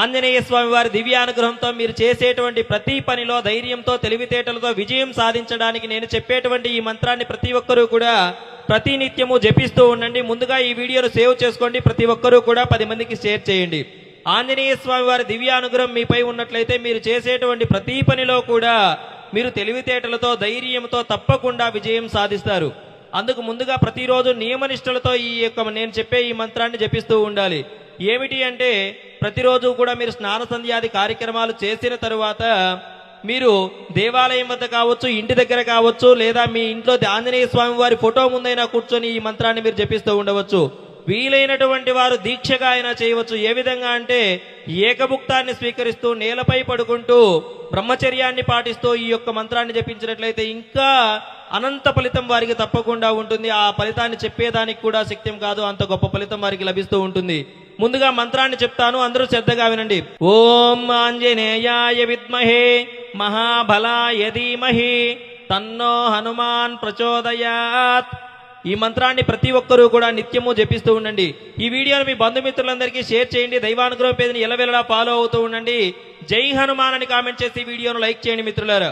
ఆంజనేయ స్వామి వారి దివ్యానుగ్రహంతో మీరు చేసేటువంటి ప్రతి పనిలో ధైర్యంతో తెలివితేటలతో విజయం సాధించడానికి నేను చెప్పేటువంటి ఈ మంత్రాన్ని ప్రతి ఒక్కరూ కూడా ప్రతినిత్యము జపిస్తూ ఉండండి. ముందుగా ఈ వీడియోను సేవ్ చేసుకోండి. ప్రతి ఒక్కరూ కూడా 10 మందికి షేర్ చేయండి. ఆంజనేయ స్వామి వారి దివ్యానుగ్రహం మీపై ఉన్నట్లయితే మీరు చేసేటువంటి ప్రతి పనిలో కూడా మీరు తెలివితేటలతో ధైర్యంతో తప్పకుండా విజయం సాధిస్తారు. అందుకు ముందుగా ప్రతిరోజు నియమనిష్టలతో నేను చెప్పే ఈ మంత్రాన్ని జపిస్తూ ఉండాలి. ఏమిటి అంటే ప్రతిరోజు కూడా మీరు స్నాన సంధ్యాది కార్యక్రమాలు చేసిన తరువాత మీరు దేవాలయం వద్ద కావచ్చు, ఇంటి దగ్గర కావచ్చు, లేదా మీ ఇంట్లో ఆంజనేయ స్వామి వారి ఫోటో ముందైనా కూర్చొని ఈ మంత్రాన్ని మీరు జపిస్తూ ఉండవచ్చు. వీలైనటువంటి వారు దీక్షగా అయినా చేయవచ్చు. ఏ విధంగా అంటే ఏకభుక్తాన్ని స్వీకరిస్తూ నేలపై పడుకుంటూ బ్రహ్మచర్యాన్ని పాటిస్తూ ఈ యొక్క మంత్రాన్ని జపించినట్లయితే ఇంకా అనంత ఫలితం వారికి తప్పకుండా ఉంటుంది. ఆ ఫలితాన్ని చెప్పేదానికి కూడా శక్యం కాదు, అంత గొప్ప ఫలితం వారికి లభిస్తూ ఉంటుంది. ముందుగా మంత్రాన్ని చెప్తాను, అందరూ శ్రద్ధగా వినండి. ఓం ఆంజనేయాయ విద్మహే మహాబలాయ ధీమహి తన్నో హనుమాన్ ప్రచోదయాత్. ఈ మంత్రాన్ని ప్రతి ఒక్కరూ కూడా నిత్యము జపిస్తూ ఉండండి. ఈ వీడియోను మీ బంధుమిత్రులందరికీ షేర్ చేయండి. దైవానుగ్రహం పేరుని ఎల్లవెల్లలా ఫాలో అవుతూ ఉండండి. జై హనుమాన్ అని కామెంట్ చేసి వీడియోను లైక్ చేయండి మిత్రులారా.